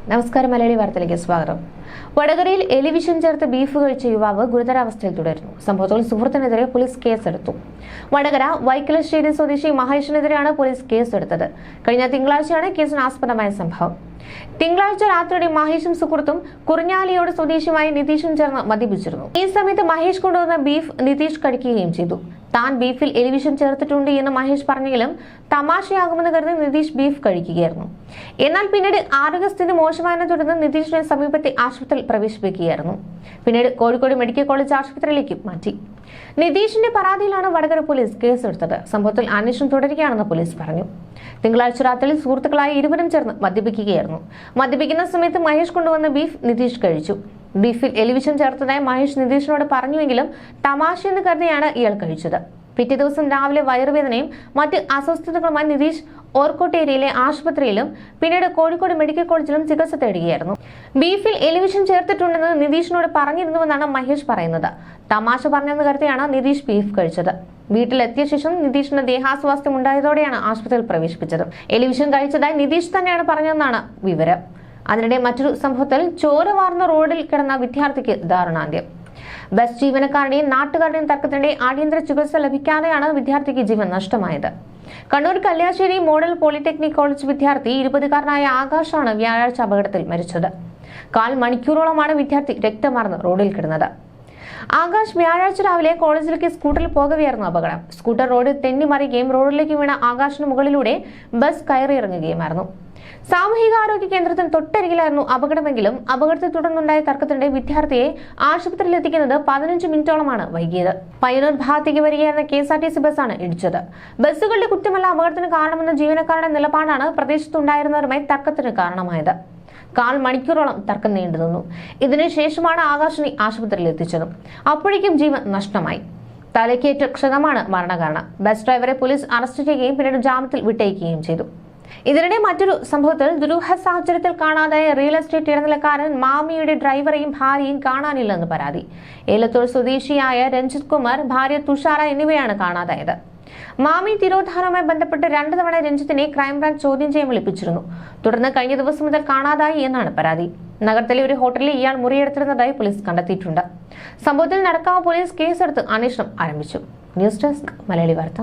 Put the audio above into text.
നമസ്കാരം. മലയാളി വാർത്തയിലേക്ക് സ്വാഗതം. വടകരയിൽ എലിവിഷൻ ചേർത്ത് ബീഫ് കഴിച്ച യുവാവ് ഗുരുതരാവസ്ഥയിൽ തുടരുന്നു. സംഭവത്തിൽ സുഹൃത്തിനെതിരെ പോലീസ് കേസെടുത്തു. വടകര വൈക്കലശ്ശേരി സ്വദേശി മഹേഷിനെതിരെയാണ് പോലീസ് കേസെടുത്തത്. കഴിഞ്ഞ തിങ്കളാഴ്ചയാണ് കേസിന് ആസ്പദമായ സംഭവം. തിങ്കളാഴ്ച രാത്രിയോടെ മഹേഷും സുഹൃത്തും കുറിഞ്ഞാലിയോട് സ്വദേശിയുമായ നിതീഷും ചേർന്ന് മദ്യപിച്ചിരുന്നു. ഈ സമയത്ത് മഹേഷ് കൊണ്ടുവന്ന ബീഫ് നിതീഷ് കഴിക്കുകയും ചെയ്തു. താൻ ബീഫിൽ എലിവിഷൻ ചേർത്തിട്ടുണ്ട് എന്ന് മഹേഷ് പറഞ്ഞെങ്കിലും തമാശയാകുമെന്ന് കരുതി നിതീഷ് ബീഫ് കഴിക്കുകയായിരുന്നു. എന്നാൽ പിന്നീട് ആരോഗ്യസ്ഥിതി മോശമായതിനെ തുടർന്ന് നിതീഷിനെ സമീപത്തെ ആശുപത്രിയിൽ പ്രവേശിപ്പിക്കുകയായിരുന്നു. പിന്നീട് കോഴിക്കോട് മെഡിക്കൽ കോളേജ് ആശുപത്രിയിലേക്ക് മാറ്റി. നിതീഷിന്റെ പരാതിയിലാണ് വടകര പോലീസ് കേസെടുത്തത്. സംഭവത്തിൽ അന്വേഷണം തുടരുകയാണെന്ന് പോലീസ് പറഞ്ഞു. തിങ്കളാഴ്ച രാത്രി സുഹൃത്തുക്കളായ ഇരുവരും ചേർന്ന് മദ്യപിക്കുകയായിരുന്നു. മദ്യപിക്കുന്ന സമയത്ത് മഹേഷ് കൊണ്ടുവന്ന ബീഫ് നിതീഷ് കഴിച്ചു. ബീഫിൽ എലിവിഷൻ ചേർത്തതായി മഹേഷ് നിതീഷിനോട് പറഞ്ഞുവെങ്കിലും തമാശയെന്ന് കരുതിയാണ് ഇയാൾ കഴിച്ചത്. പിറ്റേ ദിവസം രാവിലെ വയറുവേദനയും മറ്റ് അസ്വസ്ഥതകളുമായി നിതീഷ് ഓർക്കോട്ടേരിയയിലെ ആശുപത്രിയിലും പിന്നീട് കോഴിക്കോട് മെഡിക്കൽ കോളേജിലും ചികിത്സ തേടുകയായിരുന്നു. ബീഫിൽ എലിവിഷൻ ചേർത്തിട്ടുണ്ടെന്ന് നിതീഷിനോട് പറഞ്ഞിരുന്നുവെന്നാണ് മഹേഷ് പറയുന്നത്. തമാശ പറഞ്ഞെന്ന് കരുതിയാണ് നിതീഷ് ബീഫ് കഴിച്ചത്. വീട്ടിലെത്തിയ ശേഷം നിതീഷിന് ദേഹാസ്വാസ്ഥ്യം ഉണ്ടായതോടെയാണ് ആശുപത്രിയിൽ പ്രവേശിപ്പിച്ചത്. എലിവിഷൻ കഴിച്ചതായി നിതീഷ് തന്നെയാണ് പറഞ്ഞതെന്നാണ് വിവരം. അതിനിടെ മറ്റൊരു സംഭവത്തിൽ ചോര വാർന്ന റോഡിൽ കിടന്ന വിദ്യാർത്ഥിക്ക് ദാരുണാന്ത്യം. ബസ് ജീവനക്കാരുടെയും നാട്ടുകാരുടെയും തർക്കത്തിനിടെ അടിയന്തര ചികിത്സ ലഭിക്കാതെയാണ് വിദ്യാർത്ഥിക്ക് ജീവൻ നഷ്ടമായത്. Kannur Kalliasseri model polytechnic college വിദ്യാർത്ഥി 20-കാരനായ ആകാശാണ് വ്യാഴാഴ്ച അപകടത്തിൽ മരിച്ചത്. 1/4 മണിക്കൂറോളമാണ് വിദ്യാർത്ഥി രക്തമാർന്ന് റോഡിൽ കിടന്നത്. ആകാശ് വ്യാഴാഴ്ച രാവിലെ കോളേജിലേക്ക് സ്കൂട്ടറിൽ പോകവെയായിരുന്നു അപകടം. സ്കൂട്ടർ റോഡിൽ തെന്നിമറിയുകയും റോഡിലേക്ക് വീണ ആകാശിന് മുകളിലൂടെ ബസ് കയറിയിറങ്ങുകയുമായിരുന്നു. സാമൂഹികാരോഗ്യ കേന്ദ്രത്തിന് തൊട്ടരികിലായിരുന്നു അപകടമെങ്കിലും അപകടത്തെ തുടർന്നുണ്ടായ തർക്കത്തിനിടെ വിദ്യാർത്ഥിയെ ആശുപത്രിയിൽ എത്തിക്കുന്നത് 15 മിനിറ്റോളമാണ് വൈകിയത്. പയ്യന്നൂർ ഭാഗത്തേക്ക് വരികയായിരുന്ന KSRTC ബസ്സാണ് ഇടിച്ചത്. ബസ്സുകളുടെ കുറ്റമല്ല അപകടത്തിന് കാരണമെന്ന ജീവനക്കാരുടെ നിലപാടാണ് പ്രദേശത്തുണ്ടായിരുന്നവരുമായി തർക്കത്തിന് കാരണമായത്. 1/4 മണിക്കൂറോളം തർക്കം നീണ്ടുനിന്നു. ഇതിനുശേഷമാണ് ആകാശിനെ ആശുപത്രിയിൽ എത്തിച്ചത്. അപ്പോഴേക്കും ജീവൻ നഷ്ടമായി. തലയ്ക്കേറ്റ ക്ഷതമാണ് മരണകാരണം. ബസ് ഡ്രൈവറെ പോലീസ് അറസ്റ്റ് ചെയ്യുകയും പിന്നീട് ജാമ്യത്തിൽ വിട്ടയക്കുകയും ചെയ്തു. ഇതിനിടെ മറ്റൊരു സംഭവത്തിൽ ദുരൂഹ സാഹചര്യത്തിൽ കാണാതായ റിയൽ എസ്റ്റേറ്റ് ഇടനിലക്കാരൻ മാമിയുടെ ഡ്രൈവറെയും ഭാര്യയും കാണാനില്ലെന്ന് പരാതി. ഏലത്തൂർ സ്വദേശിയായ രഞ്ജിത് കുമാർ, ഭാര്യ തുഷാര എന്നിവയാണ് കാണാതായത്. മാമി തിരോധാനവുമായി ബന്ധപ്പെട്ട് 2 തവണ രഞ്ജിത്തിനെ ക്രൈംബ്രാഞ്ച് ചോദ്യം ചെയ്യാൻ വിളിപ്പിച്ചിരുന്നു. തുടർന്ന് കഴിഞ്ഞ ദിവസം മുതൽ കാണാതായി എന്നാണ് പരാതി. നഗരത്തിലെ ഒരു ഹോട്ടലിൽ ഇയാൾ മുറിയെടുത്തിരുന്നതായി പോലീസ് കണ്ടെത്തിയിട്ടുണ്ട്. സംഭവത്തിൽ നടക്കാവ് പോലീസ് കേസെടുത്ത് അന്വേഷണം ആരംഭിച്ചു. ന്യൂസ് ഡെസ്ക് മലയാളി വാർത്ത.